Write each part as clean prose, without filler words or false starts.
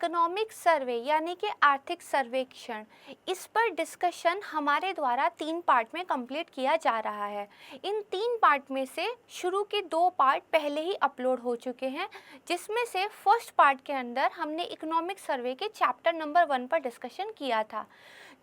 Economic survey यानी कि आर्थिक सर्वेक्षण, इस पर डिस्कशन हमारे द्वारा 3 पार्ट में कंप्लीट किया जा रहा है। इन 3 पार्ट में से शुरू के 2 पार्ट पहले ही अपलोड हो चुके हैं, जिसमें से फर्स्ट पार्ट के अंदर हमने इकोनॉमिक सर्वे के चैप्टर नंबर 1 पर डिस्कशन किया था।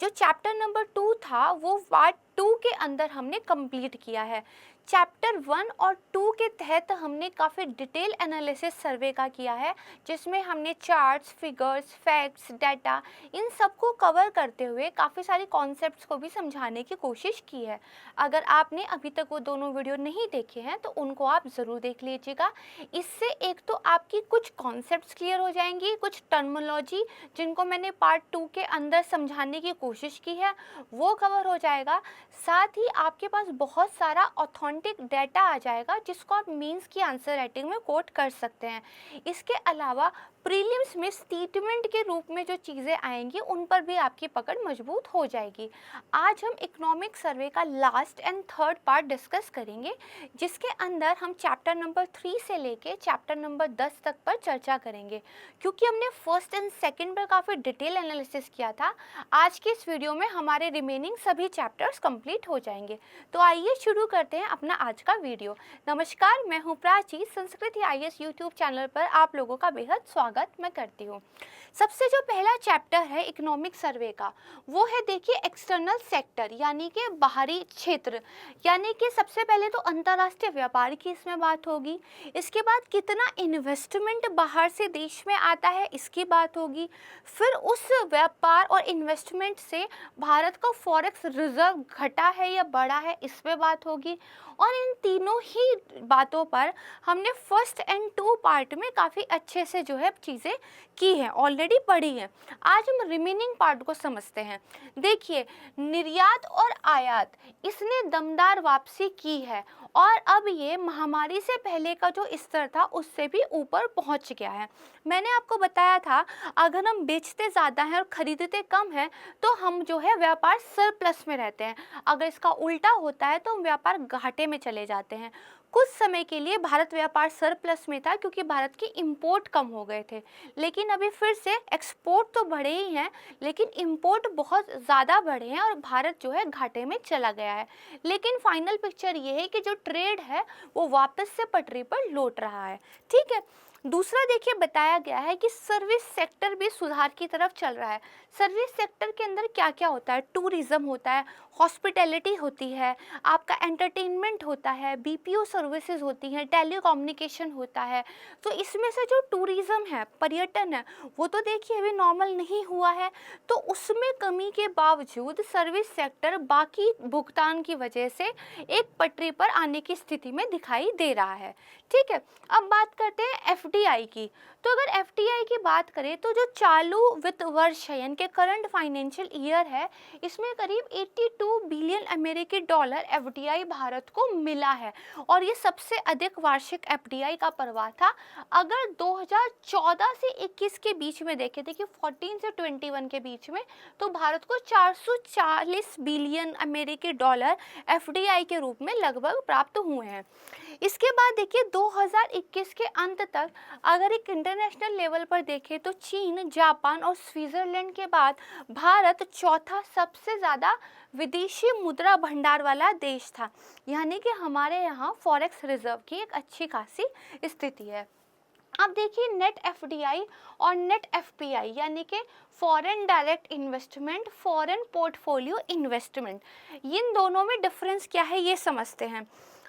जो चैप्टर नंबर 2 था वो पार्ट 2 के अंदर हमने कंप्लीट किया है। चैप्टर 1 और 2 के तहत हमने काफ़ी डिटेल एनालिसिस सर्वे का किया है, जिसमें हमने charts, figures, facts, data in सबको कवर करते हुए काफ़ी सारी कॉन्सेप्ट्स को भी समझाने की कोशिश की है। अगर आपने अभी तक वो दोनों वीडियो नहीं देखे हैं तो उनको आप ज़रूर देख लीजिएगा। इससे एक तो आपकी कुछ कॉन्सेप्ट्स क्लियर हो जाएंगी, कुछ टर्मिनोलॉजी जिनको मैंने पार्ट 2 के अंदर समझाने की कोशिश की है वो कवर हो जाएगा। साथ ही आपके पास बहुत सारा ऑथेंटिक डाटा आ जाएगा जिसको आप मेंस की आंसर राइटिंग में कोट कर सकते हैं। इसके अलावा प्रीलिम्स में स्टेटमेंट के रूप में जो चीज़ें आएंगी उन पर भी आपकी पकड़ मजबूत हो जाएगी। आज हम इकोनॉमिक सर्वे का last and third part discuss करेंगे, जिसके अंदर हम चैप्टर नंबर 3 से लेके चैप्टर नंबर 10 तक पर चर्चा करेंगे। क्योंकि हमने फर्स्ट एंड सेकंड पर काफ़ी डिटेल एनालिसिस किया था, आज के इस वीडियो में हमारे रिमेनिंग सभी चैप्टर्स कंप्लीट हो जाएंगे। तो आइए शुरू करते हैं अपना आज का वीडियो। नमस्कार, मैं हूँ Prachi. Sanskrit IAS YouTube channel पर आप लोगों का बेहद स्वागत मैं करती हूँ। सबसे जो पहला चैप्टर है इकोनॉमिक सर्वे का, वो है देखिए एक्सटर्नल सेक्टर यानी कि बाहरी क्षेत्र। यानी कि सबसे पहले तो अंतर्राष्ट्रीय व्यापार की इसमें बात होगी, इसके बाद कितना इन्वेस्टमेंट बाहर से देश में आता है इसकी बात होगी, फिर उस व्यापार और इन्वेस्टमेंट से भारत का फॉरेक्स रिजर्व घटा है या बढ़ा है इस पे बात होगी। और इन तीनों ही बातों पर हमने फर्स्ट एंड 2 पार्ट में काफ़ी अच्छे से जो है चीज़ें की हैं, ऑलरेडी पढ़ी हैं। आज हम रिमेनिंग पार्ट को समझते हैं। देखिए, निर्यात और आयात इसने दमदार वापसी की है और अब ये महामारी से पहले का जो स्तर था उससे भी ऊपर पहुंच गया है। मैंने आपको बताया था, अगर हम बेचते ज़्यादा हैं और ख़रीदते कम हैं तो हम जो है व्यापार सरप्लस में रहते हैं। अगर इसका उल्टा होता है तो हम व्यापार घाटे में चले जाते हैं। कुछ समय के लिए भारत व्यापार सरप्लस में था क्योंकि भारत की इंपोर्ट कम हो गए थे, लेकिन अभी फिर से एक्सपोर्ट तो बढ़े ही हैं लेकिन इंपोर्ट बहुत ज़्यादा बढ़े हैं और भारत जो है घाटे में चला गया है। लेकिन फाइनल पिक्चर ये है कि जो ट्रेड है वो वापस से पटरी पर लौट रहा है। ठीक है, दूसरा देखिए बताया गया है कि सर्विस सेक्टर भी सुधार की तरफ चल रहा है। सर्विस सेक्टर के अंदर क्या क्या होता है? टूरिज्म होता है, हॉस्पिटैलिटी होती है, आपका एंटरटेनमेंट होता है, BPO सर्विसेज होती हैं, टेलीकम्युनिकेशन होता है। तो इसमें से जो टूरिज्म है, पर्यटन है, वो तो देखिए अभी नॉर्मल नहीं हुआ है, तो उसमें कमी के बावजूद सर्विस सेक्टर बाकी भुगतान की वजह से एक पटरी पर आने की स्थिति में दिखाई दे रहा है। ठीक है, अब बात करते हैं FDI की। तो अगर FDI की बात करें तो जो चालू वित्त वर्ष है यानी कि करंट फाइनेंशियल ईयर है, इसमें करीब 82 बिलियन अमेरिकी डॉलर FDI भारत को मिला है और ये सबसे अधिक वार्षिक FDI का प्रवाह था। अगर 2014 से 21 के बीच में देखें, देखिए 14 से 21 के बीच में, तो भारत को 440 बिलियन अमेरिकी डॉलर FDI के रूप में लगभग प्राप्त हुए हैं। इसके बाद देखिए 2021 के अंत तक अगर एक इंटरनेशनल लेवल पर देखें तो चीन, जापान और स्विट्जरलैंड के बाद भारत चौथा सबसे ज़्यादा विदेशी मुद्रा भंडार वाला देश था। यानी कि हमारे यहाँ फॉरेक्स रिजर्व की एक अच्छी खासी स्थिति है। अब देखिए नेट FDI और नेट FPI यानी कि foreign direct investment, foreign portfolio investment, इन दोनों में डिफरेंस क्या है ये समझते हैं।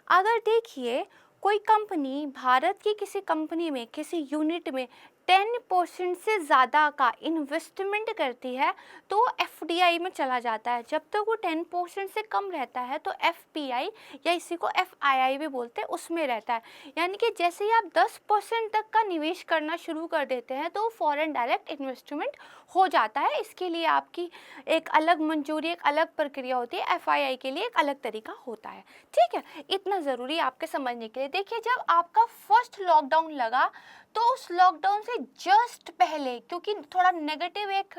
अगर देखिए कोई कंपनी भारत की किसी कंपनी में, किसी यूनिट में 10% से ज़्यादा का इन्वेस्टमेंट करती है तो FDI में चला जाता है। जब तक वो 10% से कम रहता है तो FPI या इसी को FII भी बोलते हैं, उसमें रहता है। यानी कि जैसे ही आप 10% तक का निवेश करना शुरू कर देते हैं तो फॉरेन डायरेक्ट इन्वेस्टमेंट हो जाता है। इसके लिए आपकी एक अलग मंजूरी, एक अलग प्रक्रिया होती है, एफआईआई के लिए एक अलग तरीका होता है। ठीक है, इतना ज़रूरी आपके समझने के लिए। देखिए, जब आपका फर्स्ट लॉकडाउन लगा तो उस लॉकडाउन से जस्ट पहले, क्योंकि थोड़ा नेगेटिव एक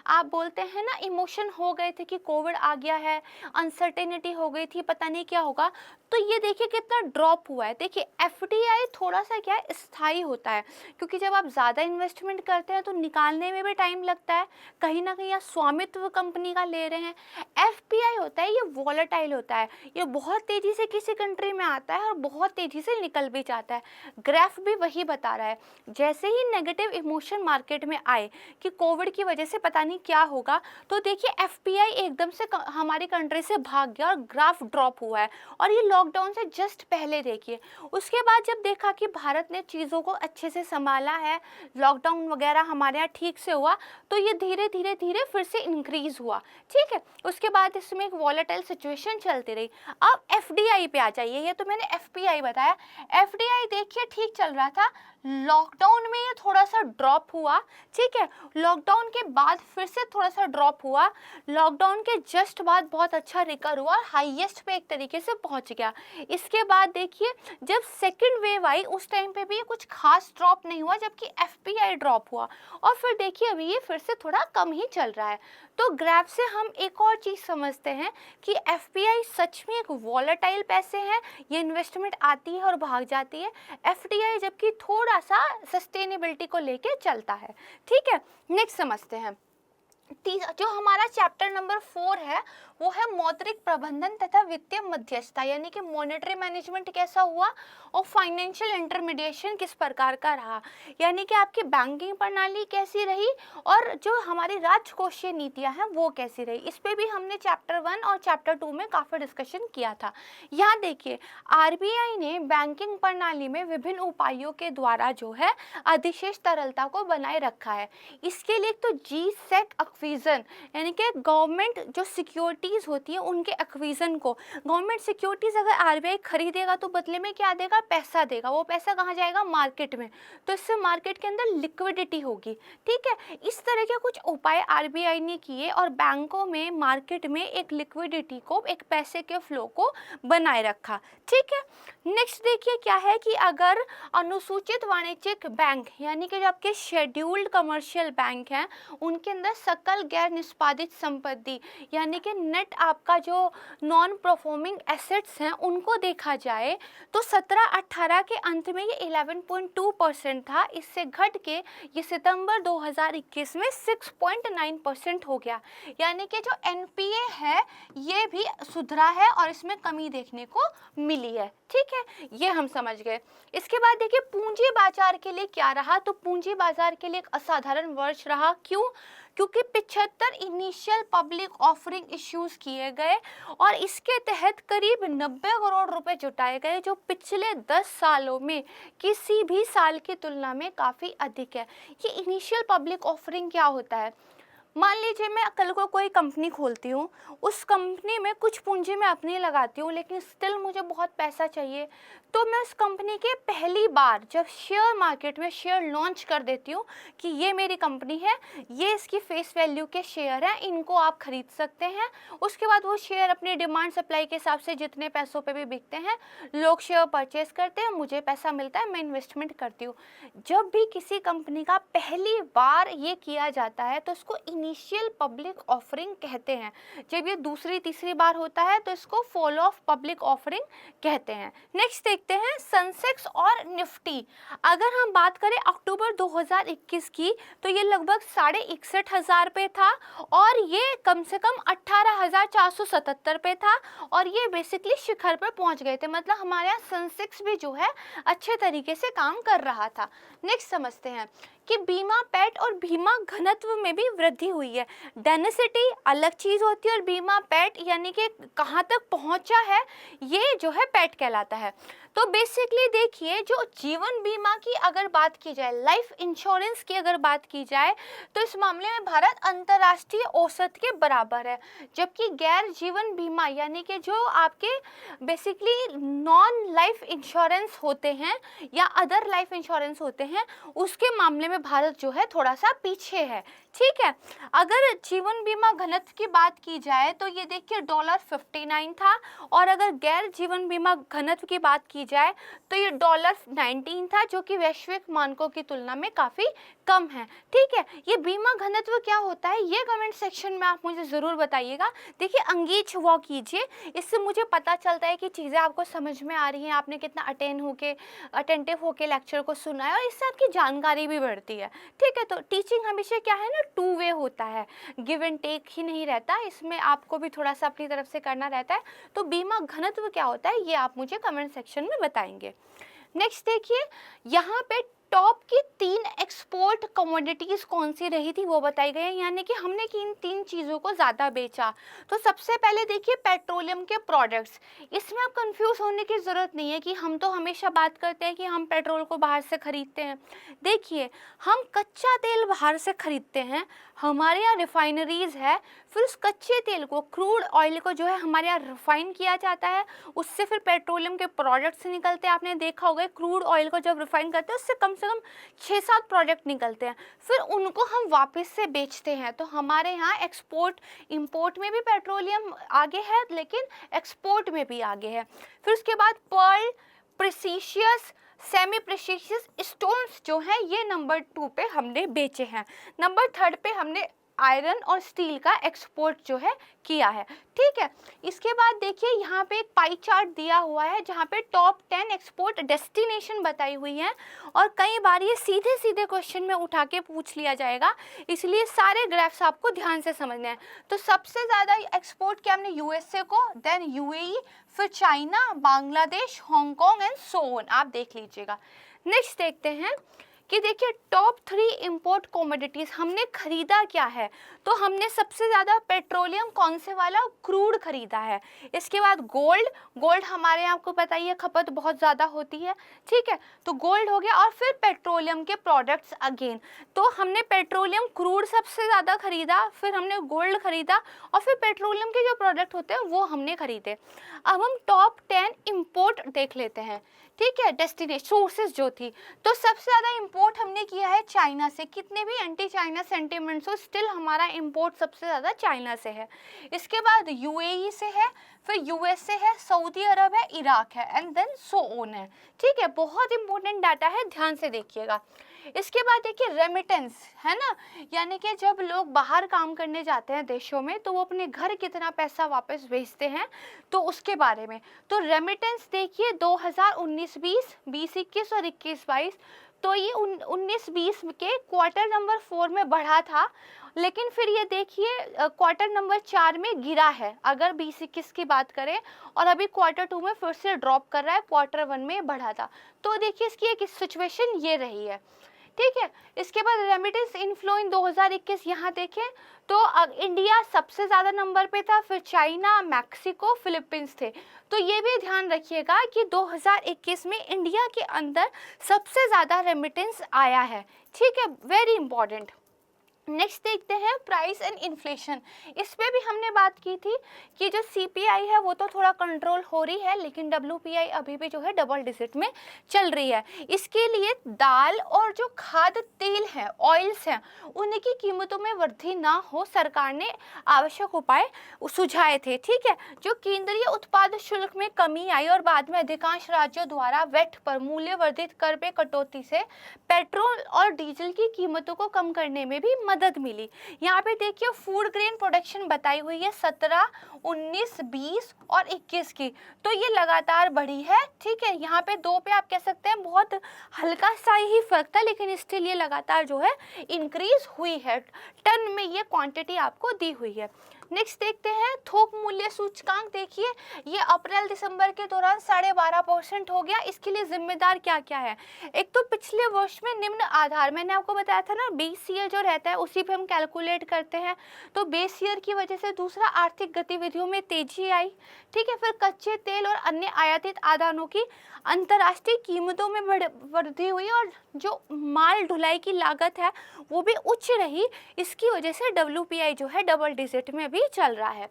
आप बोलते हैं ना इमोशन हो गए थे कि कोविड आ गया है, अनसर्टेनिटी हो गई थी, पता नहीं क्या होगा, तो ये देखिए कितना ड्रॉप हुआ है। देखिए एफडीआई थोड़ा सा क्या है, स्थायी होता है, क्योंकि जब आप ज़्यादा इन्वेस्टमेंट करते हैं तो निकालने में भी टाइम लगता है, कहीं ना कहीं आप स्वामित्व कंपनी का ले रहे हैं। एफपीआई होता है, ये वॉलेटाइल होता है, ये बहुत तेज़ी से किसी कंट्री में आता है और बहुत तेज़ी से निकल भी जाता है। ग्राफ भी वही बता रहा है, जैसे ही नेगेटिव इमोशन मार्केट में आए कि कोविड की वजह से पता नहीं क्या होगा, तो देखिए एफपीआई एकदम से हमारी कंट्री से भाग गया और ग्राफ ड्रॉप हुआ है। और ये लॉकडाउन से जस्ट पहले देखिए, उसके बाद जब देखा कि भारत ने चीज़ों को अच्छे से संभाला है, लॉकडाउन वगैरह हमारे यहाँ ठीक से हुआ, तो ये धीरे धीरे धीरे फिर से इंक्रीज हुआ। ठीक है, उसके बाद इसमें एक वॉलेटाइल सिचुएशन चलती रही। अब एफडीआई पे आ जाइए, ये तो मैंने एफपीआई बताया। एफडीआई देखिए ठीक चल रहा था, लॉकडाउन में ये थोड़ा सा ड्रॉप हुआ। ठीक है, लॉकडाउन के बाद फिर से थोड़ा सा ड्रॉप हुआ, लॉकडाउन के जस्ट बाद बहुत अच्छा रिकवर हुआ, हाईएस्ट पे एक तरीके से पहुंच गया। इसके बाद देखिए जब सेकंड वेव आई उस टाइम पे भी कुछ खास ड्रॉप नहीं हुआ, जबकि एफपीआई ड्रॉप हुआ, और फिर देखिए अभी ये फिर से थोड़ा कम ही चल रहा है। तो ग्राफ से हम एक और चीज़ समझते हैं कि एफपीआई सच में एक वॉलेटाइल पैसे हैं, ये इन्वेस्टमेंट आती है और भाग जाती है। एफडीआई जबकि थोड़ा सा सस्टेनेबिलिटी को लेके चलता है। ठीक है, नेक्स्ट समझते हैं। जो हमारा चैप्टर नंबर 4 है वो है मौद्रिक प्रबंधन तथा वित्तीय मध्यस्थता, यानी कि मॉनेटरी मैनेजमेंट कैसा हुआ और फाइनेंशियल इंटरमीडिएशन किस प्रकार का रहा, यानी कि आपकी बैंकिंग प्रणाली कैसी रही और जो हमारी राजकोषीय नीतियां हैं वो कैसी रही। इस पे भी हमने चैप्टर 1 और चैप्टर 2 में काफ़ी डिस्कशन किया था। यहाँ देखिए आरबीआई ने बैंकिंग प्रणाली में विभिन्न उपायों के द्वारा जो है अधिशेष तरलता को बनाए रखा है। इसके लिए तो जी सेक एक्विजन, यानी कि गवर्नमेंट जो सिक्योरिटीज़ होती है उनके एक्विजन को, गवर्नमेंट सिक्योरिटीज़ अगर आरबीआई खरीदेगा तो बदले में क्या देगा, पैसा देगा। वो पैसा कहाँ जाएगा, मार्केट में, तो इससे मार्केट के अंदर लिक्विडिटी होगी। ठीक है, इस तरह के कुछ उपाय आरबीआई ने किए और बैंकों में, मार्केट में एक लिक्विडिटी को, एक पैसे के फ्लो को बनाए रखा। ठीक है, नेक्स्ट देखिए क्या है कि अगर अनुसूचित वाणिज्यिक बैंक, यानी कि जो आपके शेड्यूल्ड कमर्शियल बैंक हैं, उनके अंदर सकल गैर निष्पादित संपत्ति, यानी कि नेट आपका जो नॉन परफॉर्मिंग एसेट्स हैं उनको देखा जाए तो 17-18 के अंत में ये 11.2% था। इससे घट के ये सितंबर 2021 में 6.9% हो गया, यानी कि जो एनपीए है ये भी सुधरा है और इसमें कमी देखने को मिली है। ठीक है, ये हम समझ गए। इसके बाद देखिए पूंजी बाजार के लिए क्या रहा, तो पूंजी बाजार के लिए एक असाधारण वर्ष रहा। क्यों? क्योंकि 75 इनिशियल पब्लिक ऑफरिंग इश्यूज किए गए और इसके तहत करीब 90 करोड़ रुपए जुटाए गए, जो पिछले 10 सालों में किसी भी साल की तुलना में काफ़ी अधिक है। ये इनिशियल पब्लिक ऑफरिंग क्या होता है, मान लीजिए मैं कल को कोई कंपनी खोलती हूँ, उस कंपनी में कुछ पूंजी मैं अपनी लगाती हूँ, लेकिन स्टिल मुझे बहुत पैसा चाहिए, तो मैं उस कंपनी के पहली बार जब शेयर मार्केट में शेयर लॉन्च कर देती हूँ कि ये मेरी कंपनी है, ये इसकी फेस वैल्यू के शेयर हैं, इनको आप खरीद सकते हैं। उसके बाद वो शेयर अपनी डिमांड सप्लाई के हिसाब से जितने पैसों पे भी बिकते हैं, लोग शेयर परचेज करते हैं, मुझे पैसा मिलता है, मैं इन्वेस्टमेंट करती हूँ। जब भी किसी कंपनी का पहली बार ये किया जाता है तो इसको इनिशियल पब्लिक ऑफरिंग कहते हैं। जब ये दूसरी तीसरी बार होता है तो इसको फॉलो ऑफ पब्लिक ऑफरिंग कहते हैं। नेक्स्ट देखते हैं सेंसेक्स और निफ्टी। अगर हम बात करें अक्टूबर 2021 की तो ये लगभग 61,500 पे था और ये कम से कम 18,477 पे था और ये बेसिकली शिखर पर पहुंच गए थे, मतलब हमारे यहाँ सेंसेक्स भी जो है अच्छे तरीके से काम कर रहा था। नेक्स्ट समझते हैं कि बीमा पैठ और बीमा घनत्व में भी वृद्धि वृद्धि हुई है। डेंसिटी अलग चीज़ होती है और बीमा पेट यानी कि कहाँ तक पहुँचा है, ये जो है पेट कहलाता है। तो बेसिकली देखिए, जो जीवन बीमा की अगर बात की जाए, लाइफ इंश्योरेंस की अगर बात की जाए, तो इस मामले में भारत अंतर्राष्ट्रीय औसत के बराबर है, जबकि गैर जीवन बीमा यानी कि जो आपके बेसिकली नॉन लाइफ इंश्योरेंस होते हैं या अदर लाइफ इंश्योरेंस होते हैं, उसके मामले में भारत जो है थोड़ा सा पीछे है। ठीक है, अगर जीवन बीमा घनत्व की बात की जाए तो ये देखिए $59 था, और अगर गैर जीवन बीमा घनत्व की बात की जाए तो ये $19 था, जो कि वैश्विक मानकों की तुलना में काफ़ी कम है। ठीक है, ये बीमा घनत्व क्या होता है, ये कमेंट सेक्शन में आप मुझे ज़रूर बताइएगा। देखिए अंगेज हुआ कीजिए, इससे मुझे पता चलता है कि चीज़ें आपको समझ में आ रही हैं, आपने कितना अटेंटिव होके लेक्चर को सुना है, और इससे आपकी जानकारी भी बढ़ती है। ठीक है, तो टीचिंग हमेशा क्या है ना, टू वे होता है, गिव एंड टेक ही नहीं रहता, इसमें आपको भी थोड़ा सा अपनी तरफ से करना रहता है। तो बीमा घनत्व क्या होता है, ये आप मुझे कमेंट सेक्शन में बताएंगे। नेक्स्ट देखिए, यहाँ पे टॉप की 3 एक्सपोर्ट कमोडिटीज़ कौन सी रही थी वो बताई गई है, यानी कि हमने किन 3 चीज़ों को ज़्यादा बेचा। तो सबसे पहले देखिए पेट्रोलियम के प्रोडक्ट्स। इसमें आप कंफ्यूज होने की ज़रूरत नहीं है कि हम तो हमेशा बात करते हैं कि हम पेट्रोल को बाहर से ख़रीदते हैं। देखिए, हम कच्चा तेल बाहर से ख़रीदते हैं, हमारे यहाँ रिफाइनरीज़ है, फिर उस कच्चे तेल को, क्रूड ऑयल को जो है हमारे यहाँ रिफाइन किया जाता है, उससे फिर पेट्रोलियम के प्रोडक्ट्स निकलते हैं। आपने देखा होगा क्रूड ऑयल को जब रिफाइन करते हैं उससे कम से कम 6-7 प्रोडक्ट निकलते हैं, फिर उनको हम वापस से बेचते हैं। तो हमारे यहाँ एक्सपोर्ट इंपोर्ट में भी पेट्रोलियम आगे है, लेकिन एक्सपोर्ट में भी आगे है। फिर उसके बाद पर्ल, प्रेसिशियस, सेमी प्रेसिशियस स्टोन्स जो हैं, ये नंबर 2 पे हमने बेचे हैं। नंबर 3 पे हमने आयरन और स्टील का एक्सपोर्ट जो है किया है। ठीक है, इसके बाद देखिए यहाँ पे एक पाई चार्ट दिया हुआ है जहाँ पे टॉप 10 एक्सपोर्ट डेस्टिनेशन बताई हुई हैं, और कई बार ये सीधे सीधे क्वेश्चन में उठा के पूछ लिया जाएगा, इसलिए सारे ग्राफ्स आपको ध्यान से समझने हैं। तो सबसे ज़्यादा एक्सपोर्ट किया हमने यूएसए को, देन यूएई, फिर China, Bangladesh, Hong Kong and so on, आप देख लीजिएगा। नेक्स्ट देखते हैं कि देखिए टॉप 3 इंपोर्ट कमोडिटीज़ हमने खरीदा क्या है। तो हमने सबसे ज़्यादा पेट्रोलियम कौन से वाला, क्रूड खरीदा है। इसके बाद गोल्ड हमारे यहाँ आपको पता ही है खपत बहुत ज़्यादा होती है। ठीक है, तो गोल्ड हो गया, और फिर पेट्रोलियम के प्रोडक्ट्स अगेन। तो हमने पेट्रोलियम क्रूड सबसे ज़्यादा खरीदा, फिर हमने गोल्ड खरीदा, और फिर पेट्रोलियम के जो प्रोडक्ट होते हैं वो हमने खरीदे। अब हम टॉप 10 इंपोर्ट देख लेते हैं। ठीक है, डेस्टिनेशन सोर्सेज जो थी, तो सबसे ज़्यादा इंपोर्ट हमने किया है चाइना से। कितने भी एंटी चाइना सेंटिमेंट्स हो, स्टिल हमारा इंपोर्ट सबसे ज़्यादा चाइना से है। इसके बाद यूएई से है, फिर यूएसए है, सऊदी अरब है, इराक है, एंड देन सो ऑन है। ठीक है, बहुत इंपॉर्टेंट डाटा है, ध्यान से देखिएगा। इसके बाद देखिए रेमिटेंस है ना, यानी कि जब लोग बाहर काम करने जाते हैं देशों में, तो वो अपने घर कितना पैसा वापस भेजते हैं, तो उसके बारे में। तो रेमिटेंस देखिए 2019-20, 20-21 और 21-22, तो ये 19-20 के क्वार्टर नंबर 4 में बढ़ा था, लेकिन फिर ये देखिए क्वार्टर नंबर 4 में गिरा है अगर 20-21 की बात करें, और अभी क्वार्टर 2 में फिर से ड्रॉप कर रहा है, क्वार्टर 1 में बढ़ा था। तो देखिए इसकी एक सिचुएशन ये रही है। ठीक है, इसके बाद रेमिटेंस इनफ्लो इन 2021 यहाँ देखें तो इंडिया सबसे ज़्यादा नंबर पे था, फिर चाइना, मैक्सिको, फिलीपींस थे। तो ये भी ध्यान रखिएगा कि 2021 में इंडिया के अंदर सबसे ज़्यादा रेमिटेंस आया है। ठीक है, वेरी इंपॉर्टेंट। नेक्स्ट देखते हैं प्राइस एंड इन्फ्लेशन। इस पे भी हमने बात की थी कि जो सीपीआई है वो तो थोड़ा कंट्रोल हो रही है, लेकिन डब्ल्यूपीआई अभी भी जो है डबल डिजिट में चल रही है। इसके लिए दाल और जो खाद्य तेल है, ऑयल्स हैं, उनकी कीमतों में वृद्धि ना हो, सरकार ने आवश्यक उपाय सुझाए थे। ठीक है, जो केंद्रीय उत्पाद शुल्क में कमी आई और बाद में अधिकांश राज्यों द्वारा वैट पर मूल्य वर्धित कर पे कटौती से पेट्रोल और डीजल की कीमतों को कम करने में भी मदद मिली। यहाँ पे देखिए फूड ग्रेन प्रोडक्शन बताई हुई है 17, 19, 20 और 21 की, तो ये लगातार बढ़ी है। ठीक है, यहाँ पे 2 पे आप कह सकते हैं बहुत हल्का सा ही फर्क था, लेकिन स्टिल ये लगातार जो है इंक्रीज हुई है, टन में ये क्वांटिटी आपको दी हुई है। नेक्स्ट देखते हैं थोक मूल्य सूचकांक। देखिए ये अप्रैल दिसंबर के दौरान 12.5% हो गया। इसके लिए जिम्मेदार क्या क्या है? एक तो पिछले वर्ष में निम्न आधार, मैंने आपको बताया था ना, बेस ईयर जो रहता है उसी पे हम कैलकुलेट करते हैं, तो बेस ईयर की वजह से दूसरा आर्थिक गतिविधियों में तेजी आई। ठीक है, फिर कच्चे तेल और अन्य आयातित आदानों की अंतर्राष्ट्रीय कीमतों में वृद्धि हुई और जो माल ढुलाई की लागत है वो भी उच्च रही। इसकी वजह से WPI जो है डबल डिजिट में भी चल रहा है।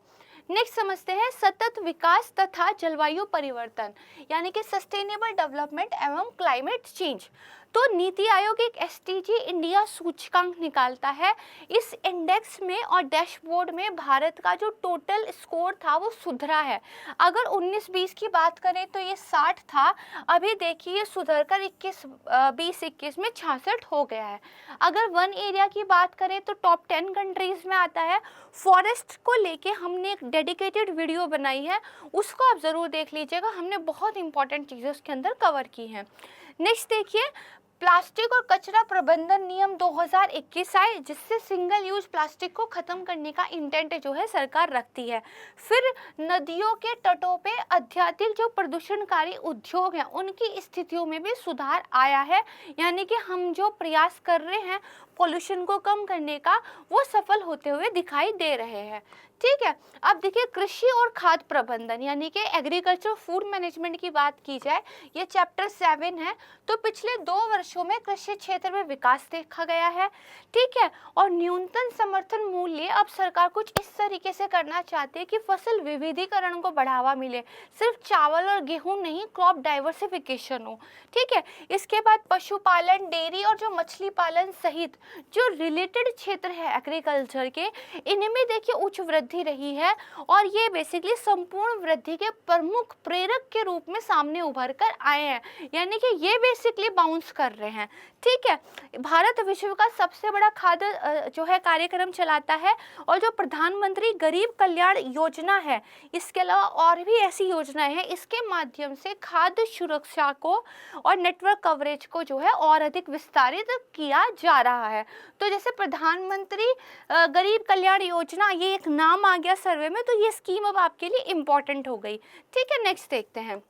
नेक्स्ट समझते हैं सतत विकास तथा जलवायु परिवर्तन, यानी कि सस्टेनेबल डेवलपमेंट एवं क्लाइमेट चेंज। तो नीति आयोग एक SDG इंडिया सूचकांक निकालता है। इस इंडेक्स में और डैशबोर्ड में भारत का जो टोटल स्कोर था वो सुधरा है। अगर 19-20 की बात करें तो ये 60 था, अभी देखिए सुधर कर 20-21 में 66 हो गया है। अगर वन एरिया की बात करें तो टॉप 10 कंट्रीज में आता है। फॉरेस्ट को लेके हमने एक डेडिकेटेड वीडियो बनाई है, उसको आप ज़रूर देख लीजिएगा, हमने बहुत इंपॉर्टेंट चीज़ें उसके अंदर कवर की हैं। नेक्स्ट देखिए प्लास्टिक और कचरा प्रबंधन नियम 2021 आए, जिससे सिंगल यूज प्लास्टिक को खत्म करने का इंटेंट जो है सरकार रखती है। फिर नदियों के तटों पे अत्यधिक जो प्रदूषणकारी उद्योग हैं उनकी स्थितियों में भी सुधार आया है, यानी कि हम जो प्रयास कर रहे हैं पोल्यूशन को कम करने का वो सफल होते हुए दिखाई दे रहे हैं। ठीक है, अब देखिए कृषि और खाद्य प्रबंधन यानी कि एग्रीकल्चर फूड मैनेजमेंट की बात की जाए, ये चैप्टर 7 है। तो पिछले 2 वर्षों में कृषि क्षेत्र में विकास देखा गया है। ठीक है, और न्यूनतम समर्थन मूल्य अब सरकार कुछ इस तरीके से करना चाहती है कि फसल विविधीकरण को बढ़ावा मिले, सिर्फ चावल और गेहूं नहीं, क्रॉप डाइवर्सिफिकेशन हो। ठीक है, इसके बाद पशुपालन, डेयरी और जो मछली पालन सहित जो रिलेटेड क्षेत्र है एग्रीकल्चर के, इनमें देखिए उच्च वृद्धि रही है और ये बेसिकली संपूर्ण वृद्धि के प्रमुख प्रेरक के रूप में सामने उभर कर आए हैं, यानी कि ये बेसिकली बाउंस कर रहे हैं। ठीक है, भारत विश्व का सबसे बड़ा खाद्य जो है कार्यक्रम चलाता है और जो प्रधानमंत्री गरीब कल्याण योजना है, इसके अलावा और भी ऐसी योजनाएं हैं, इसके माध्यम से खाद्य सुरक्षा को और नेटवर्क कवरेज को जो है और अधिक विस्तारित किया जा रहा है। तो जैसे प्रधानमंत्री गरीब कल्याण योजना, ये एक नाम आ गया सर्वे में, तो ये स्कीम अब आपके लिए इम्पोर्टेंट हो गई। ठीक है, नेक्स्ट देखते हैं।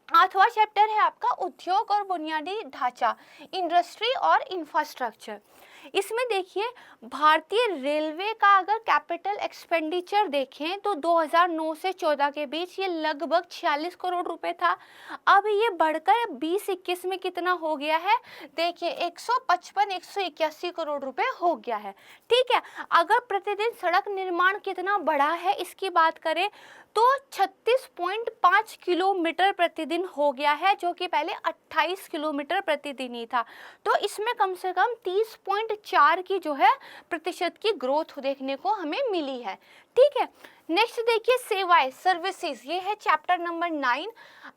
8वां चैप्टर है आपका उद्योग और बुनियादी ढांचा, इंडस्ट्री और इंफ्रास्ट्रक्चर। इसमें देखिए भारतीय रेलवे का अगर कैपिटल एक्सपेंडिचर देखें तो 2009 से 14 के बीच ये लगभग 46 करोड़ रुपए था। अब ये बढ़कर 20-21 में कितना हो गया है? देखिए 181 करोड़ रुपए हो गया है। ठीक है, अगर प्रतिदिन सड़क निर्माण कितना बढ़ा है इसकी बात करें तो 36.5 किलोमीटर प्रतिदिन हो गया है, जो कि पहले 28 किलोमीटर प्रतिदिन ही था। तो इसमें कम से कम 30.4 की जो है प्रतिशत की ग्रोथ देखने को हमें मिली है। ठीक है, नेक्स्ट देखिए सेवाएं, सर्विसेज, ये है चैप्टर नंबर 9।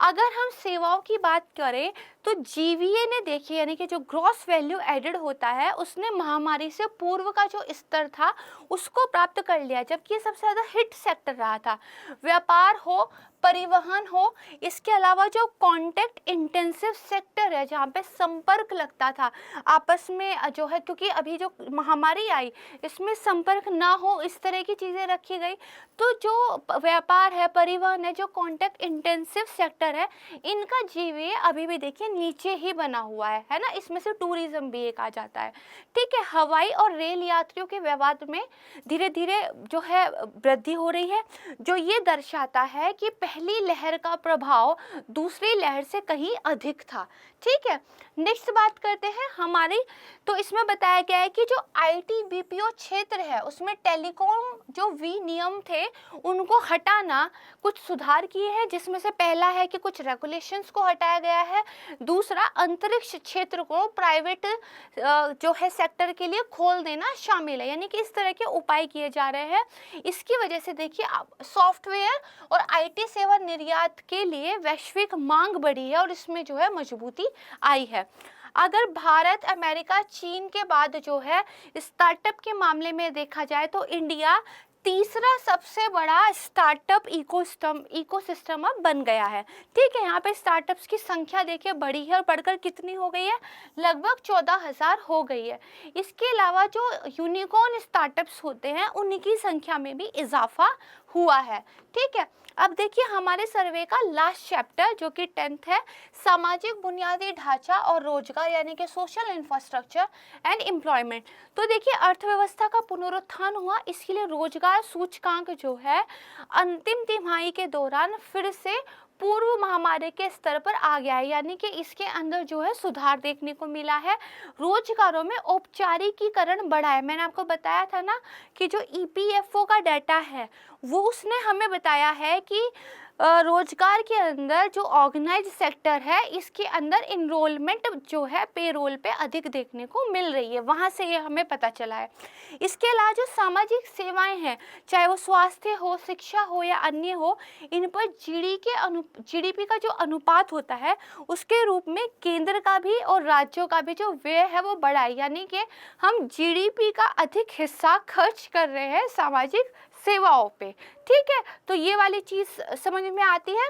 अगर हम सेवाओं की बात करें तो GVA ने देखिए यानी कि जो ग्रॉस वैल्यू एडेड होता है उसने महामारी से पूर्व का जो स्तर था उसको प्राप्त कर लिया, जबकि ये सबसे ज़्यादा हिट सेक्टर रहा था। व्यापार हो, परिवहन हो, इसके अलावा जो कॉन्टेक्ट इंटेंसिव सेक्टर है जहाँ पे संपर्क लगता था आपस में जो है, क्योंकि अभी जो महामारी आई इसमें संपर्क ना हो इस तरह की चीज़ें रखी गई। तो जो व्यापार है, परिवहन है, जो कॉन्टेक्ट इंटेंसिव सेक्टर है, इनका GVA अभी भी देखिए नीचे ही बना हुआ है ना। इसमें से टूरिज्म भी एक आ जाता है। ठीक है, हवाई और रेल यात्रियों के व्यवहार में धीरे धीरे जो है वृद्धि हो रही है, जो ये दर्शाता है कि पहली लहर का प्रभाव दूसरी लहर से कहीं अधिक था। ठीक है, नेक्स्ट बात करते हैं हमारी, तो इसमें बताया गया है कि जो IT BPO क्षेत्र है उसमें टेलीकॉम जो विनियम थे उनको हटाना कुछ सुधार किए हैं, जिसमें से पहला है कि कुछ रेगुलेशंस को हटाया गया है। दूसरा, अंतरिक्ष क्षेत्र को प्राइवेट जो है सेक्टर के लिए खोल देना शामिल है, यानी कि इस तरह के उपाय किए जा रहे हैं। इसकी वजह से देखिए सॉफ्टवेयर और IT सेवा निर्यात के लिए वैश्विक मांग बढ़ी है और इसमें जो है मजबूती आई है। अगर भारत, अमेरिका, चीन के बाद जो है स्टार्टअप के मामले में देखा जाए तो इंडिया तीसरा सबसे बड़ा स्टार्टअप इकोसिस्टम अब बन गया है। ठीक है, यहाँ पे स्टार्टअप्स की संख्या देखिए बढ़ी है और बढ़कर कितनी हो गई है, लगभग 14,000 हो गई है। इसके अलावा जो यूनिकॉर्न स्टार्टअप्स होते हैं उनकी संख्या में भी इजाफा हुआ है। ठीक है, अब देखिए हमारे सर्वे का लास्ट चैप्टर जो कि 10th है, सामाजिक बुनियादी ढांचा और रोजगार यानी कि सोशल इंफ्रास्ट्रक्चर एंड एम्प्लॉयमेंट। तो देखिए अर्थव्यवस्था का पुनरुत्थान हुआ, इसके लिए रोजगार सूचकांक जो है अंतिम तिमाही के दौरान फिर से पूर्व महामारी के स्तर पर आ गया है, यानी कि इसके अंदर जो है सुधार देखने को मिला है। रोजगारों में औपचारिकीकरण बढ़ा है। मैंने आपको बताया था ना कि जो ईपीएफओ का डाटा है वो उसने हमें बताया है कि रोजगार के अंदर जो ऑर्गेनाइज सेक्टर है इसके अंदर इनरोलमेंट जो है पेरोल पे अधिक देखने को मिल रही है, वहाँ से ये हमें पता चला है। इसके अलावा जो सामाजिक सेवाएं हैं, चाहे वो स्वास्थ्य हो, शिक्षा हो या अन्य हो, इन पर जीडीपी का जो अनुपात होता है उसके रूप में केंद्र का भी और राज्यों का भी जो व्यय है वो बढ़ा है, यानी कि हम जीडीपी का अधिक हिस्सा खर्च कर रहे हैं सामाजिक सेवाओं पे। ठीक है, तो ये वाली चीज़ समझ में आती है।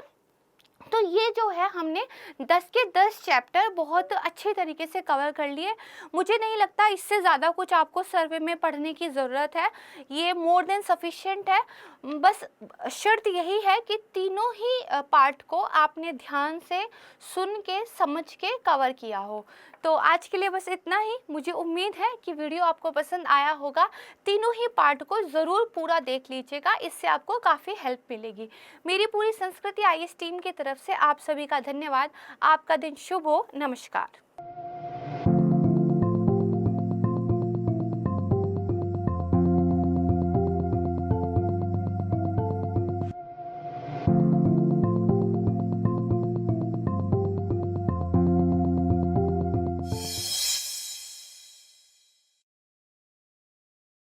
तो ये जो है हमने 10 के 10 चैप्टर बहुत अच्छे तरीके से कवर कर लिए। मुझे नहीं लगता इससे ज़्यादा कुछ आपको सर्वे में पढ़ने की ज़रूरत है, ये मोर देन सफिशिएंट है। बस शर्त यही है कि तीनों ही पार्ट को आपने ध्यान से सुन के समझ के कवर किया हो। तो आज के लिए बस इतना ही। मुझे उम्मीद है कि वीडियो आपको पसंद आया होगा। तीनों ही पार्ट को ज़रूर पूरा देख लीजिएगा, इससे आपको काफ़ी हेल्प मिलेगी। मेरी पूरी संस्कृति आईएएस टीम की तरफ से आप सभी का धन्यवाद। आपका दिन शुभ हो। नमस्कार।